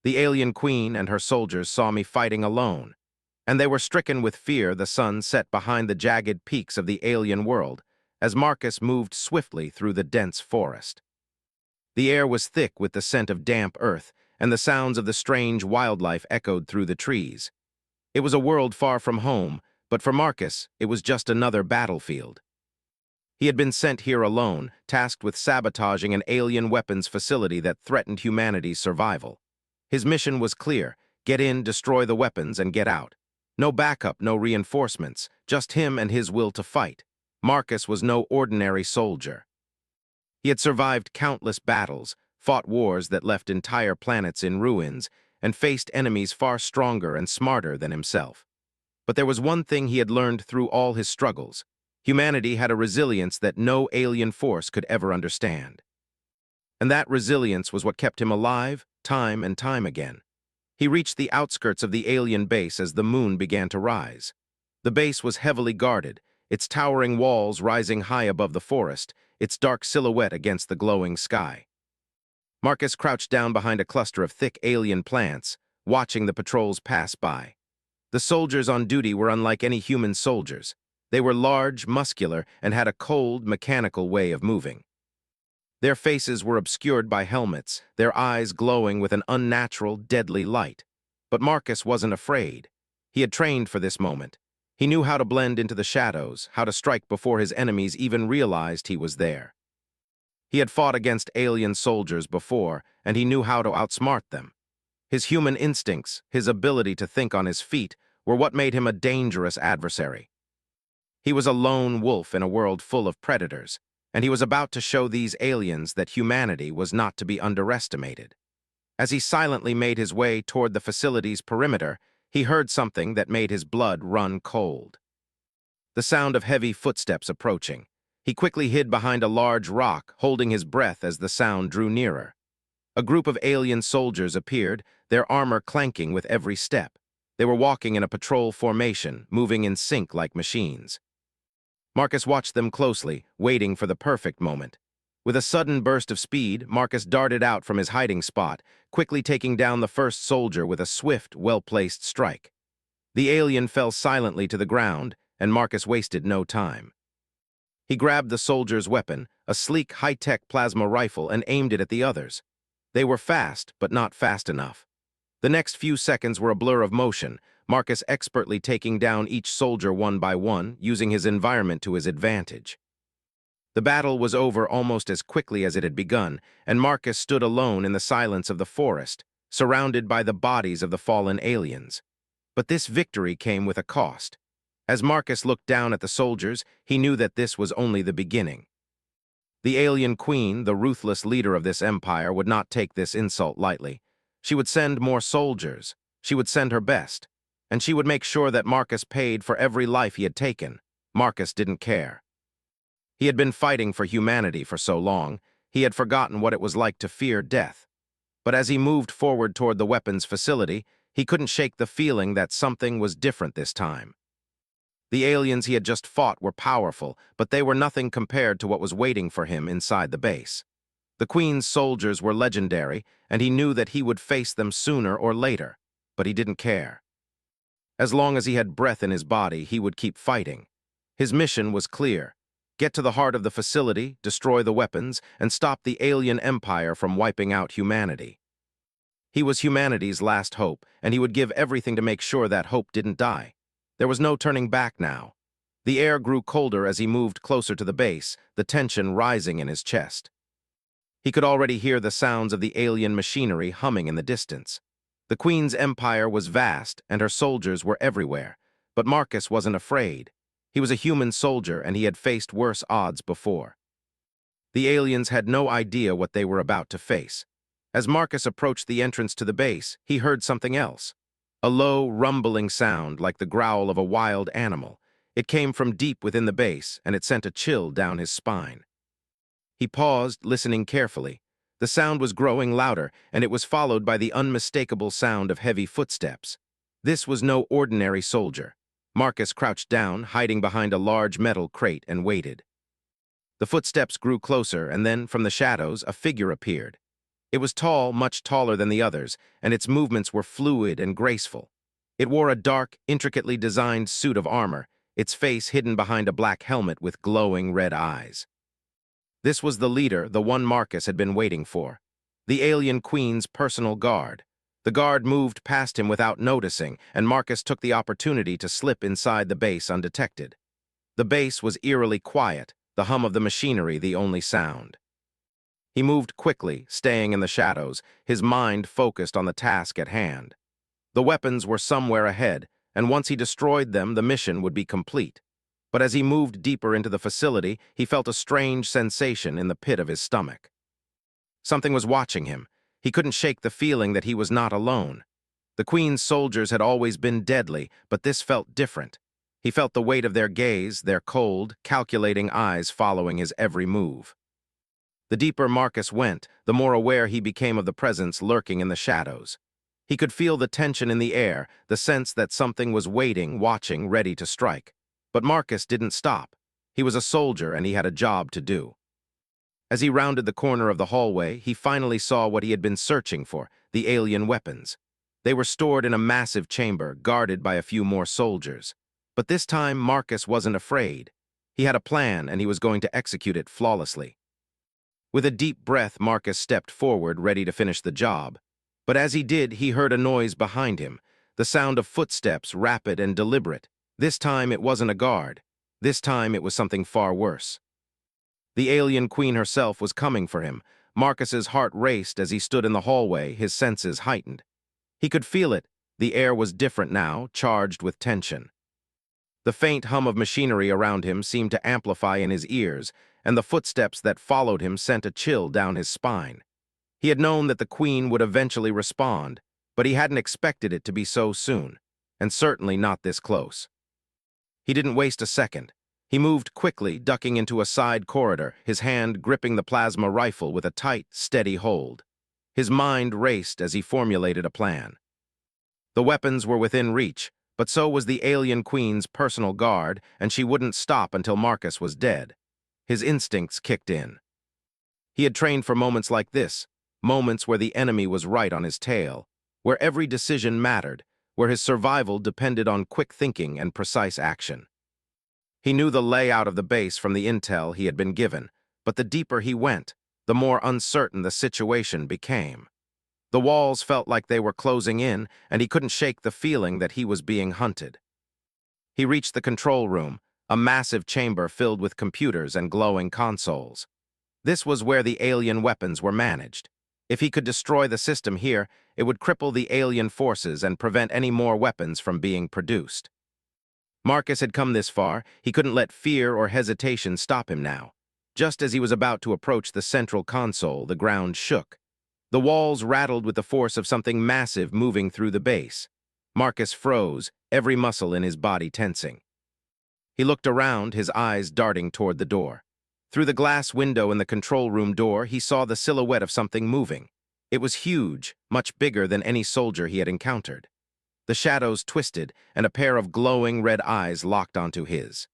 The alien queen and her soldiers saw me fighting alone, and they were stricken with fear. The sun set behind the jagged peaks of the alien world as Marcus moved swiftly through the dense forest. The air was thick with the scent of damp earth, and the sounds of the strange wildlife echoed through the trees. It was a world far from home, but for Marcus, it was just another battlefield. He had been sent here alone, tasked with sabotaging an alien weapons facility that threatened humanity's survival. His mission was clear: get in, destroy the weapons, and get out. No backup, no reinforcements, just him and his will to fight. Marcus was no ordinary soldier. He had survived countless battles, fought wars that left entire planets in ruins, and faced enemies far stronger and smarter than himself. But there was one thing he had learned through all his struggles. Humanity had a resilience that no alien force could ever understand. And that resilience was what kept him alive, time and time again. He reached the outskirts of the alien base as the moon began to rise. The base was heavily guarded, its towering walls rising high above the forest, its dark silhouette against the glowing sky. Marcus crouched down behind a cluster of thick alien plants, watching the patrols pass by. The soldiers on duty were unlike any human soldiers. They were large, muscular, and had a cold, mechanical way of moving. Their faces were obscured by helmets, their eyes glowing with an unnatural, deadly light. But Marcus wasn't afraid. He had trained for this moment. He knew how to blend into the shadows, how to strike before his enemies even realized he was there. He had fought against alien soldiers before, and he knew how to outsmart them. His human instincts, his ability to think on his feet, were what made him a dangerous adversary. He was a lone wolf in a world full of predators, and he was about to show these aliens that humanity was not to be underestimated. As he silently made his way toward the facility's perimeter, he heard something that made his blood run cold. The sound of heavy footsteps approaching. He quickly hid behind a large rock, holding his breath as the sound drew nearer. A group of alien soldiers appeared, their armor clanking with every step. They were walking in a patrol formation, moving in sync like machines. Marcus watched them closely, waiting for the perfect moment. With a sudden burst of speed, Marcus darted out from his hiding spot, quickly taking down the first soldier with a swift, well-placed strike. The alien fell silently to the ground, and Marcus wasted no time. He grabbed the soldier's weapon, a sleek, high-tech plasma rifle, and aimed it at the others. They were fast, but not fast enough. The next few seconds were a blur of motion, Marcus expertly taking down each soldier one by one, using his environment to his advantage. The battle was over almost as quickly as it had begun, and Marcus stood alone in the silence of the forest, surrounded by the bodies of the fallen aliens. But this victory came with a cost. As Marcus looked down at the soldiers, he knew that this was only the beginning. The alien queen, the ruthless leader of this empire, would not take this insult lightly. She would send more soldiers. She would send her best. And she would make sure that Marcus paid for every life he had taken. Marcus didn't care. He had been fighting for humanity for so long, he had forgotten what it was like to fear death. But as he moved forward toward the weapons facility, he couldn't shake the feeling that something was different this time. The aliens he had just fought were powerful, but they were nothing compared to what was waiting for him inside the base. The Queen's soldiers were legendary, and he knew that he would face them sooner or later, but he didn't care. As long as he had breath in his body, he would keep fighting. His mission was clear: get to the heart of the facility, destroy the weapons, and stop the alien empire from wiping out humanity. He was humanity's last hope, and he would give everything to make sure that hope didn't die. There was no turning back now. The air grew colder as he moved closer to the base, the tension rising in his chest. He could already hear the sounds of the alien machinery humming in the distance. The Queen's empire was vast, and her soldiers were everywhere, but Marcus wasn't afraid. He was a human soldier, and he had faced worse odds before. The aliens had no idea what they were about to face. As Marcus approached the entrance to the base, he heard something else. A low, rumbling sound like the growl of a wild animal. It came from deep within the base, and it sent a chill down his spine. He paused, listening carefully. The sound was growing louder, and it was followed by the unmistakable sound of heavy footsteps. This was no ordinary soldier. Marcus crouched down, hiding behind a large metal crate, and waited. The footsteps grew closer, and then, from the shadows, a figure appeared. It was tall, much taller than the others, and its movements were fluid and graceful. It wore a dark, intricately designed suit of armor, its face hidden behind a black helmet with glowing red eyes. This was the leader, the one Marcus had been waiting for. The alien queen's personal guard. The guard moved past him without noticing, and Marcus took the opportunity to slip inside the base undetected. The base was eerily quiet, the hum of the machinery the only sound. He moved quickly, staying in the shadows, his mind focused on the task at hand. The weapons were somewhere ahead, and once he destroyed them, the mission would be complete. But as he moved deeper into the facility, he felt a strange sensation in the pit of his stomach. Something was watching him. He couldn't shake the feeling that he was not alone. The Queen's soldiers had always been deadly, but this felt different. He felt the weight of their gaze, their cold, calculating eyes following his every move. The deeper Marcus went, the more aware he became of the presence lurking in the shadows. He could feel the tension in the air, the sense that something was waiting, watching, ready to strike. But Marcus didn't stop. He was a soldier and he had a job to do. As he rounded the corner of the hallway, he finally saw what he had been searching for, the alien weapons. They were stored in a massive chamber, guarded by a few more soldiers. But this time, Marcus wasn't afraid. He had a plan and he was going to execute it flawlessly. With a deep breath, Marcus stepped forward, ready to finish the job. But as he did, he heard a noise behind him, the sound of footsteps, rapid and deliberate. This time it wasn't a guard. This time it was something far worse. The alien queen herself was coming for him. Marcus's heart raced as he stood in the hallway, his senses heightened. He could feel it. The air was different now, charged with tension. The faint hum of machinery around him seemed to amplify in his ears, and the footsteps that followed him sent a chill down his spine. He had known that the queen would eventually respond, but he hadn't expected it to be so soon, and certainly not this close. He didn't waste a second. He moved quickly, ducking into a side corridor, his hand gripping the plasma rifle with a tight, steady hold. His mind raced as he formulated a plan. The weapons were within reach, but so was the alien queen's personal guard, and she wouldn't stop until Marcus was dead. His instincts kicked in. He had trained for moments like this, moments where the enemy was right on his tail, where every decision mattered, where his survival depended on quick thinking and precise action. He knew the layout of the base from the intel he had been given, but the deeper he went, the more uncertain the situation became. The walls felt like they were closing in, and he couldn't shake the feeling that he was being hunted. He reached the control room, a massive chamber filled with computers and glowing consoles. This was where the alien weapons were managed. If he could destroy the system here, it would cripple the alien forces and prevent any more weapons from being produced. Marcus had come this far. He couldn't let fear or hesitation stop him now. Just as he was about to approach the central console, the ground shook. The walls rattled with the force of something massive moving through the base. Marcus froze, every muscle in his body tensing. He looked around, his eyes darting toward the door. Through the glass window in the control room door, he saw the silhouette of something moving. It was huge, much bigger than any soldier he had encountered. The shadows twisted, and a pair of glowing red eyes locked onto his.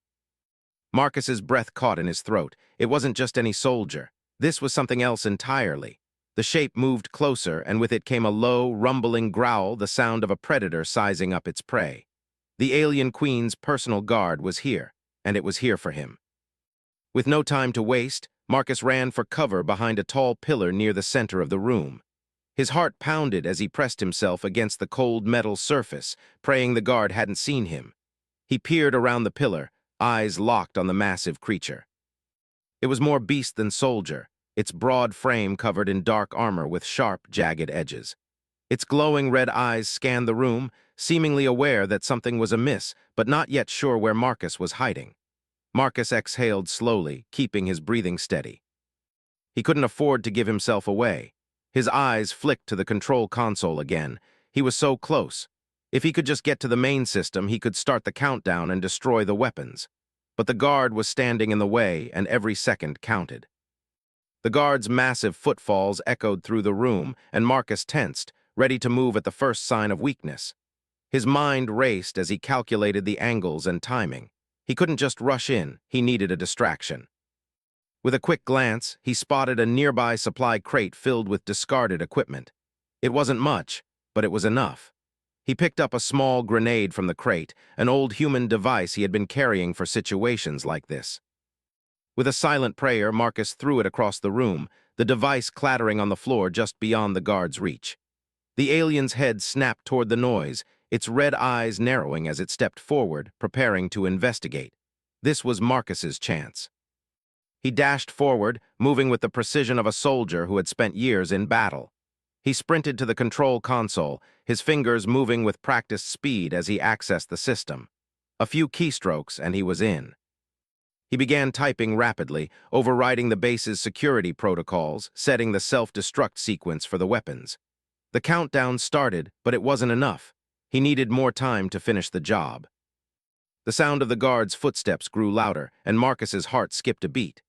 Marcus's breath caught in his throat. It wasn't just any soldier. This was something else entirely. The shape moved closer, and with it came a low, rumbling growl, the sound of a predator sizing up its prey. The alien queen's personal guard was here, and it was here for him. With no time to waste, Marcus ran for cover behind a tall pillar near the center of the room. His heart pounded as he pressed himself against the cold metal surface, praying the guard hadn't seen him. He peered around the pillar, eyes locked on the massive creature. It was more beast than soldier, its broad frame covered in dark armor with sharp, jagged edges. Its glowing red eyes scanned the room, seemingly aware that something was amiss, but not yet sure where Marcus was hiding. Marcus exhaled slowly, keeping his breathing steady. He couldn't afford to give himself away. His eyes flicked to the control console again. He was so close. If he could just get to the main system, he could start the countdown and destroy the weapons. But the guard was standing in the way, and every second counted. The guard's massive footfalls echoed through the room, and Marcus tensed, ready to move at the first sign of weakness. His mind raced as he calculated the angles and timing. He couldn't just rush in, he needed a distraction. With a quick glance, he spotted a nearby supply crate filled with discarded equipment. It wasn't much, but it was enough. He picked up a small grenade from the crate, an old human device he had been carrying for situations like this. With a silent prayer, Marcus threw it across the room, the device clattering on the floor just beyond the guard's reach. The alien's head snapped toward the noise, its red eyes narrowing as it stepped forward, preparing to investigate. This was Marcus's chance. He dashed forward, moving with the precision of a soldier who had spent years in battle. He sprinted to the control console, his fingers moving with practiced speed as he accessed the system. A few keystrokes, and he was in. He began typing rapidly, overriding the base's security protocols, setting the self-destruct sequence for the weapons. The countdown started, but it wasn't enough. He needed more time to finish the job. The sound of the guard's footsteps grew louder, and Marcus's heart skipped a beat.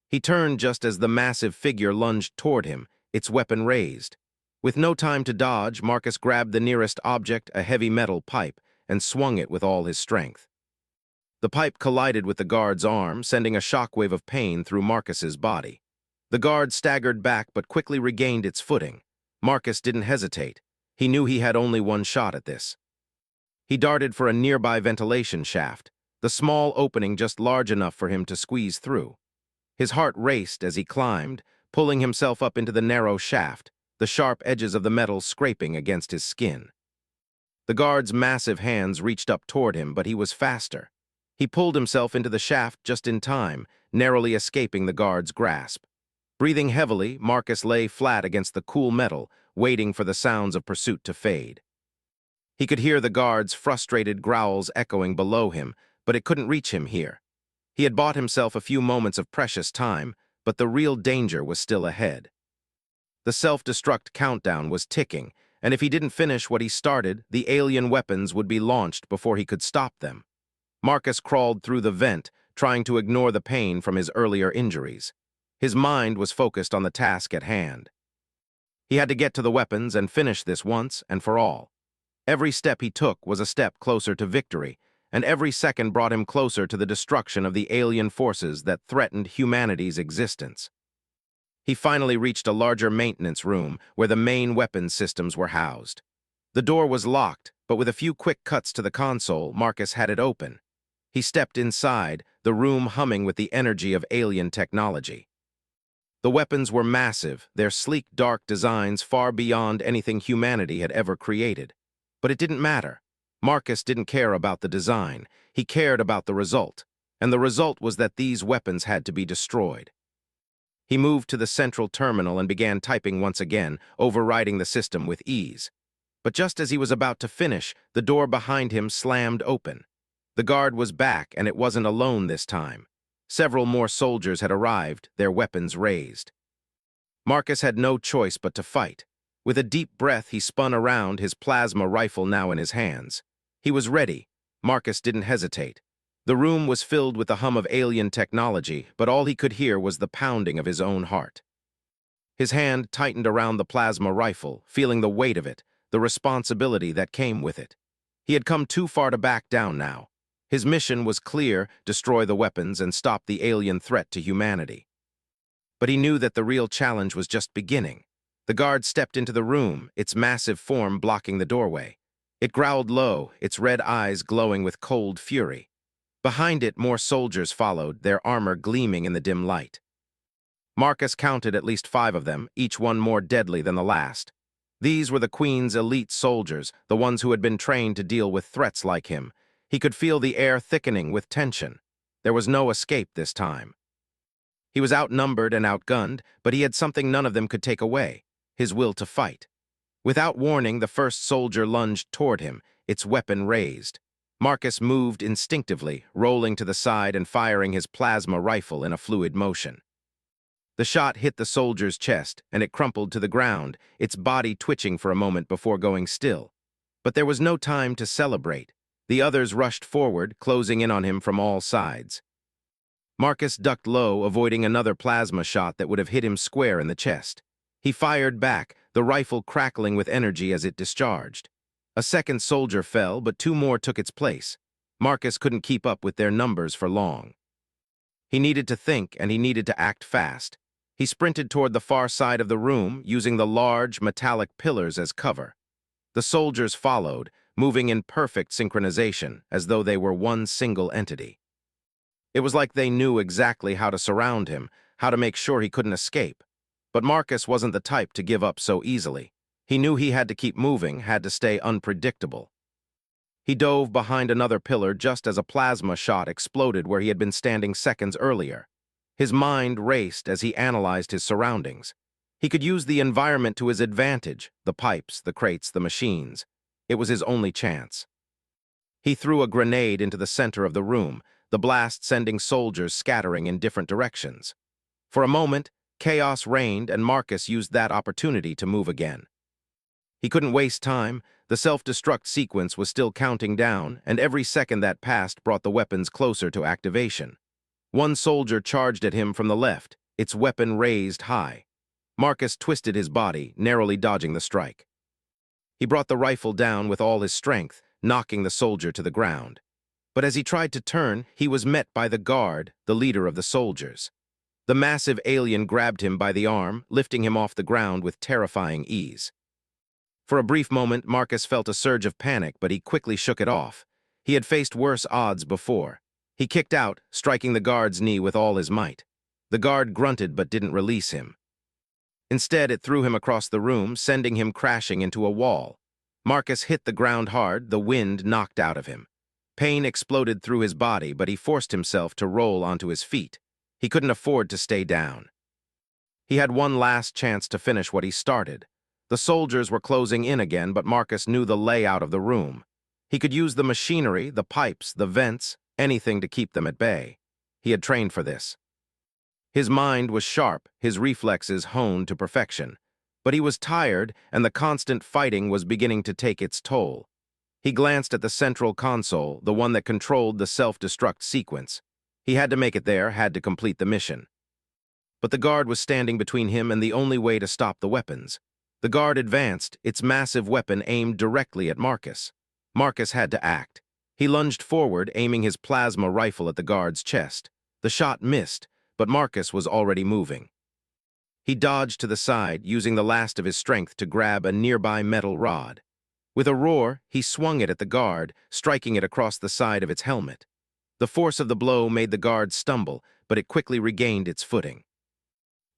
He turned just as the massive figure lunged toward him, its weapon raised. With no time to dodge, Marcus grabbed the nearest object, a heavy metal pipe, and swung it with all his strength. The pipe collided with the guard's arm, sending a shockwave of pain through Marcus's body. The guard staggered back but quickly regained its footing. Marcus didn't hesitate. He knew he had only one shot at this. He darted for a nearby ventilation shaft, the small opening just large enough for him to squeeze through. His heart raced as he climbed, pulling himself up into the narrow shaft, the sharp edges of the metal scraping against his skin. The guard's massive hands reached up toward him, but he was faster. He pulled himself into the shaft just in time, narrowly escaping the guard's grasp. Breathing heavily, Marcus lay flat against the cool metal, waiting for the sounds of pursuit to fade. He could hear the guard's frustrated growls echoing below him, but it couldn't reach him here. He had bought himself a few moments of precious time, but the real danger was still ahead. The self-destruct countdown was ticking, and if he didn't finish what he started, the alien weapons would be launched before he could stop them. Marcus crawled through the vent, trying to ignore the pain from his earlier injuries. His mind was focused on the task at hand. He had to get to the weapons and finish this once and for all. Every step he took was a step closer to victory, and every second brought him closer to the destruction of the alien forces that threatened humanity's existence. He finally reached a larger maintenance room where the main weapons systems were housed. The door was locked, but with a few quick cuts to the console, Marcus had it open. He stepped inside, the room humming with the energy of alien technology. The weapons were massive, their sleek, dark designs far beyond anything humanity had ever created. But it didn't matter. Marcus didn't care about the design. He cared about the result. And the result was that these weapons had to be destroyed. He moved to the central terminal and began typing once again, overriding the system with ease. But just as he was about to finish, the door behind him slammed open. The guard was back, and it wasn't alone this time. Several more soldiers had arrived, their weapons raised. Marcus had no choice but to fight. With a deep breath, he spun around, his plasma rifle now in his hands. He was ready. Marcus didn't hesitate. The room was filled with the hum of alien technology, but all he could hear was the pounding of his own heart. His hand tightened around the plasma rifle, feeling the weight of it, the responsibility that came with it. He had come too far to back down now. His mission was clear: destroy the weapons and stop the alien threat to humanity. But he knew that the real challenge was just beginning. The guard stepped into the room, its massive form blocking the doorway. It growled low, its red eyes glowing with cold fury. Behind it, more soldiers followed, their armor gleaming in the dim light. Marcus counted at least 5 of them, each one more deadly than the last. These were the Queen's elite soldiers, the ones who had been trained to deal with threats like him. He could feel the air thickening with tension. There was no escape this time. He was outnumbered and outgunned, but he had something none of them could take away: his will to fight. Without warning, the first soldier lunged toward him, its weapon raised. Marcus moved instinctively, rolling to the side and firing his plasma rifle in a fluid motion. The shot hit the soldier's chest, and it crumpled to the ground, its body twitching for a moment before going still. But there was no time to celebrate. The others rushed forward, closing in on him from all sides. Marcus ducked low, avoiding another plasma shot that would have hit him square in the chest. He fired back, the rifle crackling with energy as it discharged. A second soldier fell, but 2 more took its place. Marcus couldn't keep up with their numbers for long. He needed to think, and he needed to act fast. He sprinted toward the far side of the room, using the large, metallic pillars as cover. The soldiers followed, moving in perfect synchronization, as though they were one single entity. It was like they knew exactly how to surround him, how to make sure he couldn't escape. But Marcus wasn't the type to give up so easily. He knew he had to keep moving, had to stay unpredictable. He dove behind another pillar just as a plasma shot exploded where he had been standing seconds earlier. His mind raced as he analyzed his surroundings. He could use the environment to his advantage, the pipes, the crates, the machines. It was his only chance. He threw a grenade into the center of the room, the blast sending soldiers scattering in different directions. For a moment, chaos reigned, and Marcus used that opportunity to move again. He couldn't waste time. The self-destruct sequence was still counting down, and every second that passed brought the weapons closer to activation. One soldier charged at him from the left, its weapon raised high. Marcus twisted his body, narrowly dodging the strike. He brought the rifle down with all his strength, knocking the soldier to the ground. But as he tried to turn, he was met by the guard, the leader of the soldiers. The massive alien grabbed him by the arm, lifting him off the ground with terrifying ease. For a brief moment, Marcus felt a surge of panic, but he quickly shook it off. He had faced worse odds before. He kicked out, striking the guard's knee with all his might. The guard grunted but didn't release him. Instead, it threw him across the room, sending him crashing into a wall. Marcus hit the ground hard, the wind knocked out of him. Pain exploded through his body, but he forced himself to roll onto his feet. He couldn't afford to stay down. He had one last chance to finish what he started. The soldiers were closing in again, but Marcus knew the layout of the room. He could use the machinery, the pipes, the vents, anything to keep them at bay. He had trained for this. His mind was sharp, his reflexes honed to perfection. But he was tired, and the constant fighting was beginning to take its toll. He glanced at the central console, the one that controlled the self-destruct sequence. He had to make it there, had to complete the mission. But the guard was standing between him and the only way to stop the weapons. The guard advanced, its massive weapon aimed directly at Marcus. Marcus had to act. He lunged forward, aiming his plasma rifle at the guard's chest. The shot missed, but Marcus was already moving. He dodged to the side, using the last of his strength to grab a nearby metal rod. With a roar, he swung it at the guard, striking it across the side of its helmet. The force of the blow made the guard stumble, but it quickly regained its footing.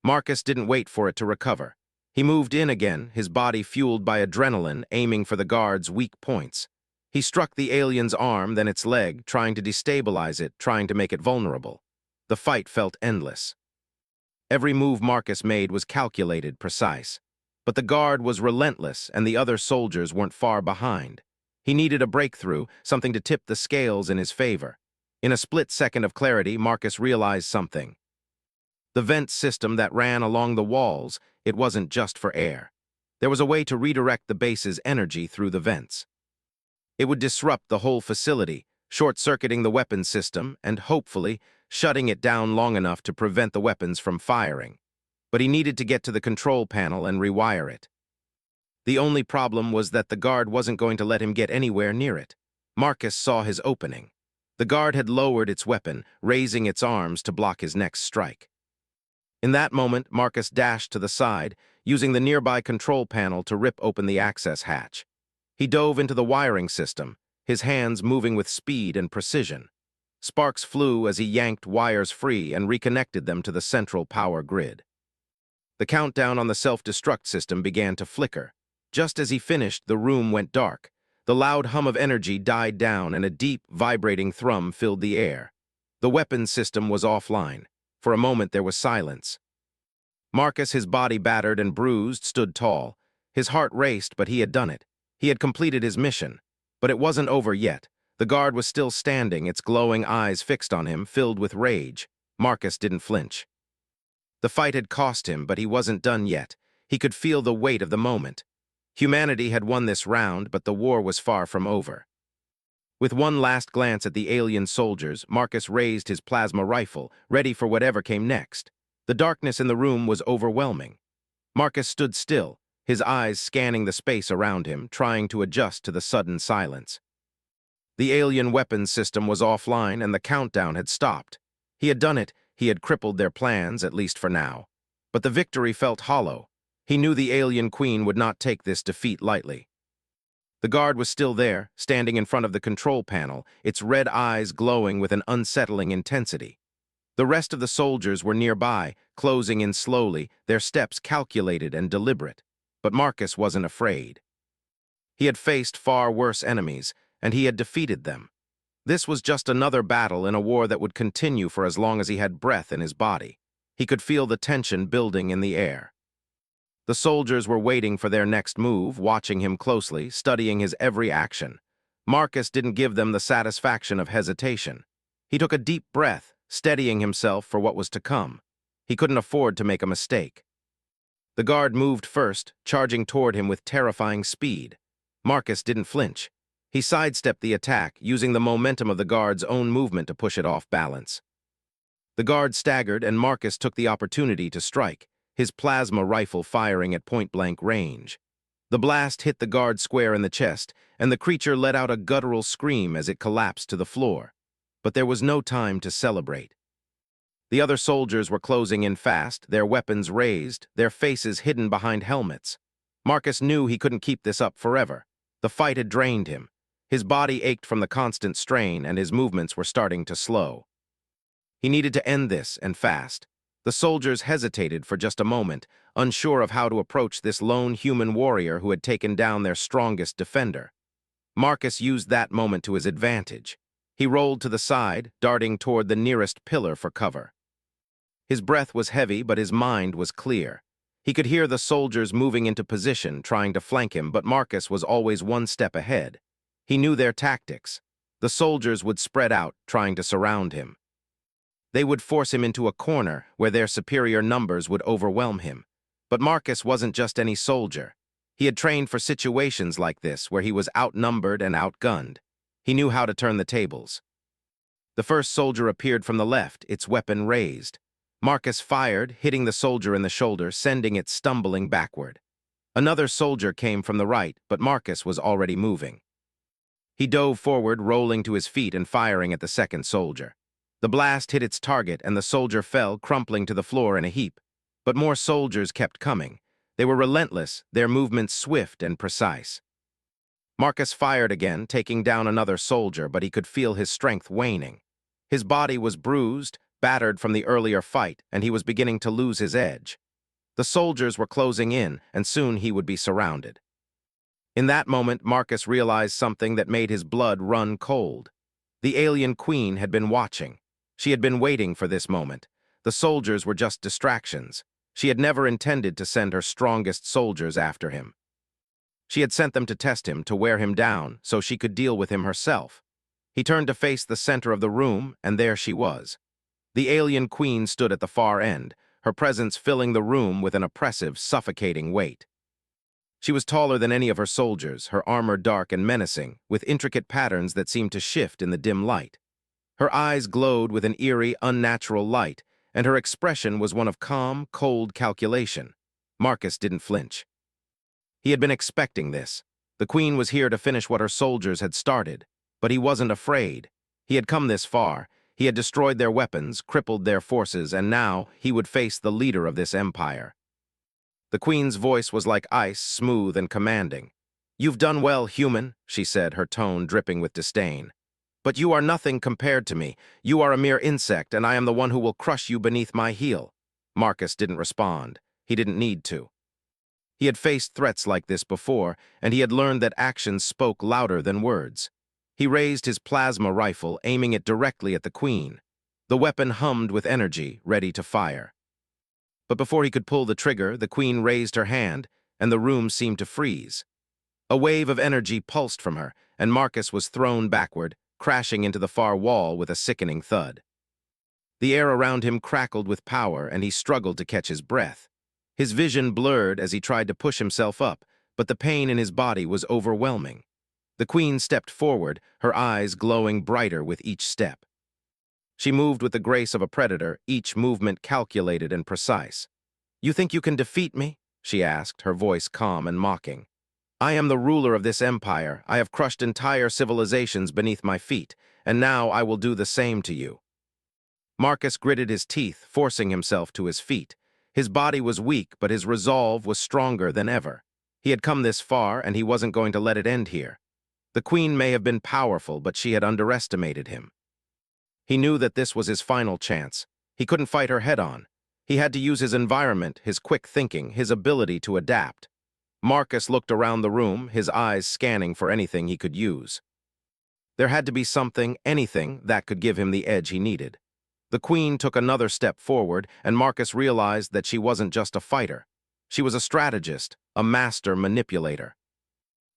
Marcus didn't wait for it to recover. He moved in again, his body fueled by adrenaline, aiming for the guard's weak points. He struck the alien's arm, then its leg, trying to destabilize it, trying to make it vulnerable. The fight felt endless. Every move Marcus made was calculated, precise. But the guard was relentless, and the other soldiers weren't far behind. He needed a breakthrough, something to tip the scales in his favor. In a split second of clarity, Marcus realized something. The vent system that ran along the walls, it wasn't just for air. There was a way to redirect the base's energy through the vents. It would disrupt the whole facility, short-circuiting the weapons system and, hopefully, shutting it down long enough to prevent the weapons from firing. But he needed to get to the control panel and rewire it. The only problem was that the guard wasn't going to let him get anywhere near it. Marcus saw his opening. The guard had lowered its weapon, raising its arms to block his next strike. In that moment, Marcus dashed to the side, using the nearby control panel to rip open the access hatch. He dove into the wiring system, his hands moving with speed and precision. Sparks flew as he yanked wires free and reconnected them to the central power grid. The countdown on the self-destruct system began to flicker. Just as he finished, the room went dark. The loud hum of energy died down and a deep, vibrating thrum filled the air. The weapons system was offline. For a moment, there was silence. Marcus, his body battered and bruised, stood tall. His heart raced, but he had done it. He had completed his mission. But it wasn't over yet. The guard was still standing, its glowing eyes fixed on him, filled with rage. Marcus didn't flinch. The fight had cost him, but he wasn't done yet. He could feel the weight of the moment. Humanity had won this round, but the war was far from over. With one last glance at the alien soldiers, Marcus raised his plasma rifle, ready for whatever came next. The darkness in the room was overwhelming. Marcus stood still, his eyes scanning the space around him, trying to adjust to the sudden silence. The alien weapons system was offline and the countdown had stopped. He had done it, He had crippled their plans, at least for now. But the victory felt hollow. He knew the alien queen would not take this defeat lightly. The guard was still there, standing in front of the control panel, its red eyes glowing with an unsettling intensity. The rest of the soldiers were nearby, closing in slowly, their steps calculated and deliberate. But Marcus wasn't afraid. He had faced far worse enemies, and he had defeated them. This was just another battle in a war that would continue for as long as he had breath in his body. He could feel the tension building in the air. The soldiers were waiting for their next move, watching him closely, studying his every action. Marcus didn't give them the satisfaction of hesitation. He took a deep breath, steadying himself for what was to come. He couldn't afford to make a mistake. The guard moved first, charging toward him with terrifying speed. Marcus didn't flinch. He sidestepped the attack, using the momentum of the guard's own movement to push it off balance. The guard staggered, and Marcus took the opportunity to strike, his plasma rifle firing at point-blank range. The blast hit the guard square in the chest, and the creature let out a guttural scream as it collapsed to the floor. But there was no time to celebrate. The other soldiers were closing in fast, their weapons raised, their faces hidden behind helmets. Marcus knew he couldn't keep this up forever. The fight had drained him. His body ached from the constant strain, and his movements were starting to slow. He needed to end this, and fast. The soldiers hesitated for just a moment, unsure of how to approach this lone human warrior who had taken down their strongest defender. Marcus used that moment to his advantage. He rolled to the side, darting toward the nearest pillar for cover. His breath was heavy, but his mind was clear. He could hear the soldiers moving into position, trying to flank him, but Marcus was always one step ahead. He knew their tactics. The soldiers would spread out, trying to surround him. They would force him into a corner where their superior numbers would overwhelm him. But Marcus wasn't just any soldier. He had trained for situations like this, where he was outnumbered and outgunned. He knew how to turn the tables. The first soldier appeared from the left, its weapon raised. Marcus fired, hitting the soldier in the shoulder, sending it stumbling backward. Another soldier came from the right, but Marcus was already moving. He dove forward, rolling to his feet and firing at the second soldier. The blast hit its target, and the soldier fell, crumpling to the floor in a heap. But more soldiers kept coming. They were relentless, their movements swift and precise. Marcus fired again, taking down another soldier, but he could feel his strength waning. His body was bruised, battered from the earlier fight, and he was beginning to lose his edge. The soldiers were closing in, and soon he would be surrounded. In that moment, Marcus realized something that made his blood run cold. The alien queen had been watching. She had been waiting for this moment. The soldiers were just distractions. She had never intended to send her strongest soldiers after him. She had sent them to test him, to wear him down, so she could deal with him herself. He turned to face the center of the room, and there she was. The alien queen stood at the far end, her presence filling the room with an oppressive, suffocating weight. She was taller than any of her soldiers, her armor dark and menacing, with intricate patterns that seemed to shift in the dim light. Her eyes glowed with an eerie, unnatural light, and her expression was one of calm, cold calculation. Marcus didn't flinch. He had been expecting this. The queen was here to finish what her soldiers had started. But he wasn't afraid. He had come this far. He had destroyed their weapons, crippled their forces, and now he would face the leader of this empire. The queen's voice was like ice, smooth and commanding. "You've done well, human," she said, her tone dripping with disdain. "But you are nothing compared to me. You are a mere insect, and I am the one who will crush you beneath my heel." Marcus didn't respond. He didn't need to. He had faced threats like this before, and he had learned that actions spoke louder than words. He raised his plasma rifle, aiming it directly at the queen. The weapon hummed with energy, ready to fire. But before he could pull the trigger, the queen raised her hand, and the room seemed to freeze. A wave of energy pulsed from her, and Marcus was thrown backward, crashing into the far wall with a sickening thud. The air around him crackled with power, and he struggled to catch his breath. His vision blurred as he tried to push himself up, but the pain in his body was overwhelming. The queen stepped forward, her eyes glowing brighter with each step. She moved with the grace of a predator, each movement calculated and precise. "You think you can defeat me?" she asked, her voice calm and mocking. "I am the ruler of this empire. I have crushed entire civilizations beneath my feet, and now I will do the same to you." Marcus gritted his teeth, forcing himself to his feet. His body was weak, but his resolve was stronger than ever. He had come this far, and he wasn't going to let it end here. The queen may have been powerful, but she had underestimated him. He knew that this was his final chance. He couldn't fight her head-on. He had to use his environment, his quick thinking, his ability to adapt. Marcus looked around the room, his eyes scanning for anything he could use. There had to be something, anything, that could give him the edge he needed. The queen took another step forward, and Marcus realized that she wasn't just a fighter. She was a strategist, a master manipulator.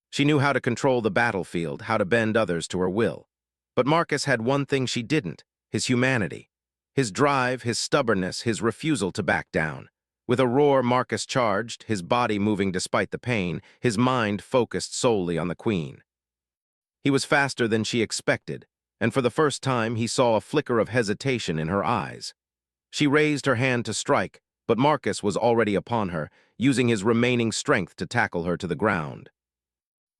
She knew how to control the battlefield, how to bend others to her will. But Marcus had one thing she didn't: his humanity. His drive, his stubbornness, his refusal to back down. With a roar, Marcus charged, his body moving despite the pain, his mind focused solely on the queen. He was faster than she expected, and for the first time he saw a flicker of hesitation in her eyes. She raised her hand to strike, but Marcus was already upon her, using his remaining strength to tackle her to the ground.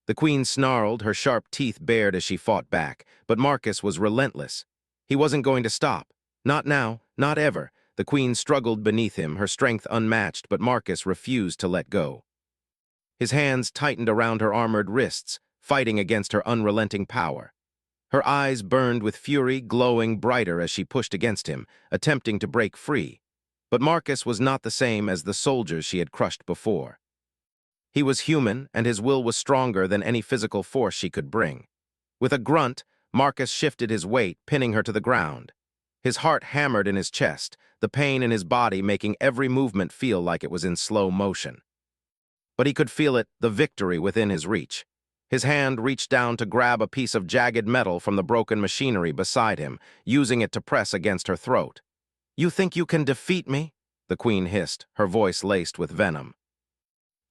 The queen snarled, her sharp teeth bared as she fought back, but Marcus was relentless. He wasn't going to stop. Not now, not ever. The queen struggled beneath him, her strength unmatched, but Marcus refused to let go. His hands tightened around her armored wrists, fighting against her unrelenting power. Her eyes burned with fury, glowing brighter as she pushed against him, attempting to break free. But Marcus was not the same as the soldiers she had crushed before. He was human, and his will was stronger than any physical force she could bring. With a grunt, Marcus shifted his weight, pinning her to the ground. His heart hammered in his chest, the pain in his body making every movement feel like it was in slow motion. But he could feel it, the victory within his reach. His hand reached down to grab a piece of jagged metal from the broken machinery beside him, using it to press against her throat. "You think you can defeat me?" the queen hissed, her voice laced with venom.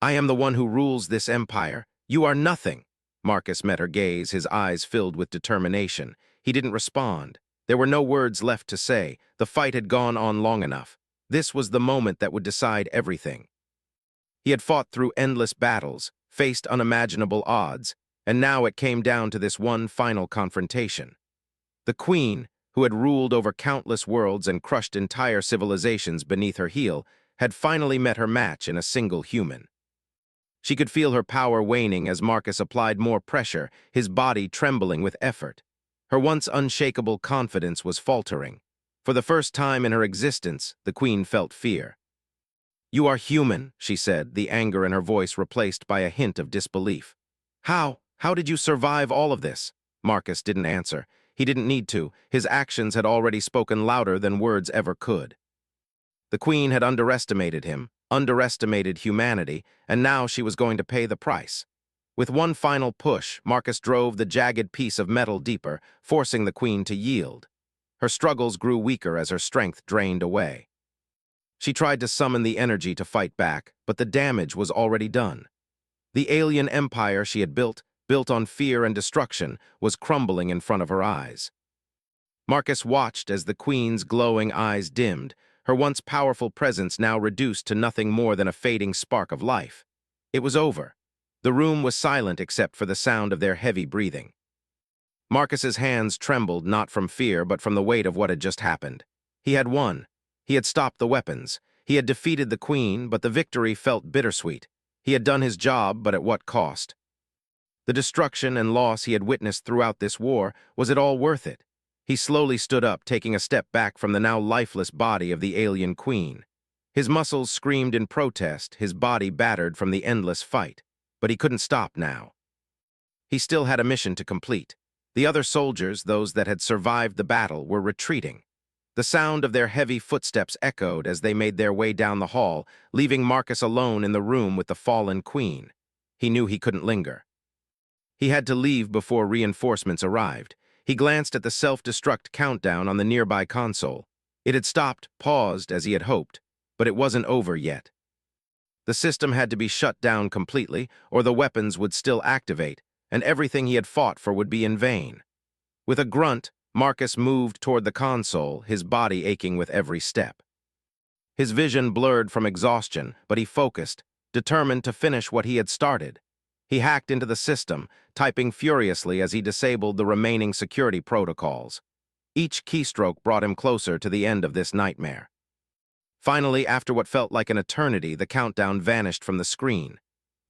"I am the one who rules this empire. You are nothing." Marcus met her gaze, his eyes filled with determination. He didn't respond. There were no words left to say. The fight had gone on long enough. This was the moment that would decide everything. He had fought through endless battles, faced unimaginable odds, and now it came down to this one final confrontation. The queen, who had ruled over countless worlds and crushed entire civilizations beneath her heel, had finally met her match in a single human. She could feel her power waning as Marcus applied more pressure, his body trembling with effort. Her once unshakable confidence was faltering. For the first time in her existence, the queen felt fear. "You are human," she said, the anger in her voice replaced by a hint of disbelief. How did you survive all of this?" Marcus didn't answer. He didn't need to. His actions had already spoken louder than words ever could. The queen had underestimated him, underestimated humanity, and now she was going to pay the price. With one final push, Marcus drove the jagged piece of metal deeper, forcing the queen to yield. Her struggles grew weaker as her strength drained away. She tried to summon the energy to fight back, but the damage was already done. The alien empire she had built on fear and destruction, was crumbling in front of her eyes. Marcus watched as the queen's glowing eyes dimmed, her once powerful presence now reduced to nothing more than a fading spark of life. It was over. The room was silent except for the sound of their heavy breathing. Marcus's hands trembled not from fear but from the weight of what had just happened. He had won. He had stopped the weapons. He had defeated the queen, but the victory felt bittersweet. He had done his job, but at what cost? The destruction and loss he had witnessed throughout this war, was it all worth it? He slowly stood up, taking a step back from the now lifeless body of the alien queen. His muscles screamed in protest, his body battered from the endless fight. But he couldn't stop now. He still had a mission to complete. The other soldiers, those that had survived the battle, were retreating. The sound of their heavy footsteps echoed as they made their way down the hall, leaving Marcus alone in the room with the fallen queen. He knew he couldn't linger. He had to leave before reinforcements arrived. He glanced at the self-destruct countdown on the nearby console. It had stopped, paused, as he had hoped, but it wasn't over yet. The system had to be shut down completely, or the weapons would still activate, and everything he had fought for would be in vain. With a grunt, Marcus moved toward the console, his body aching with every step. His vision blurred from exhaustion, but he focused, determined to finish what he had started. He hacked into the system, typing furiously as he disabled the remaining security protocols. Each keystroke brought him closer to the end of this nightmare. Finally, after what felt like an eternity, the countdown vanished from the screen.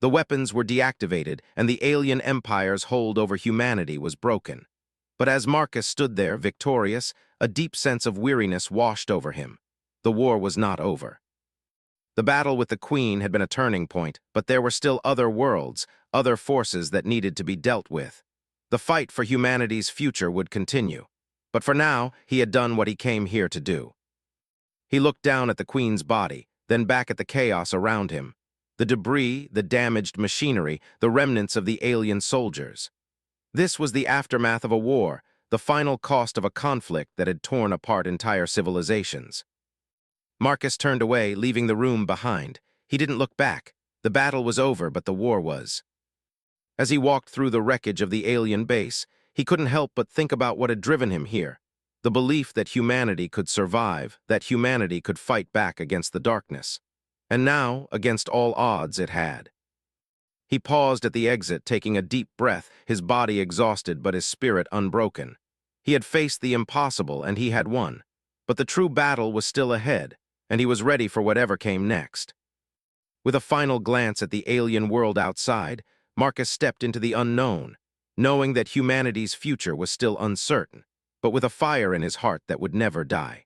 The weapons were deactivated, and the alien empire's hold over humanity was broken. But as Marcus stood there, victorious, a deep sense of weariness washed over him. The war was not over. The battle with the Queen had been a turning point, but there were still other worlds, other forces that needed to be dealt with. The fight for humanity's future would continue. But for now, he had done what he came here to do. He looked down at the Queen's body, then back at the chaos around him. The debris, the damaged machinery, the remnants of the alien soldiers. This was the aftermath of a war, the final cost of a conflict that had torn apart entire civilizations. Marcus turned away, leaving the room behind. He didn't look back. The battle was over, but the war was. As he walked through the wreckage of the alien base, he couldn't help but think about what had driven him here. The belief that humanity could survive, that humanity could fight back against the darkness. And now, against all odds, it had. He paused at the exit, taking a deep breath, his body exhausted but his spirit unbroken. He had faced the impossible, and he had won. But the true battle was still ahead, and he was ready for whatever came next. With a final glance at the alien world outside, Marcus stepped into the unknown, knowing that humanity's future was still uncertain, but with a fire in his heart that would never die.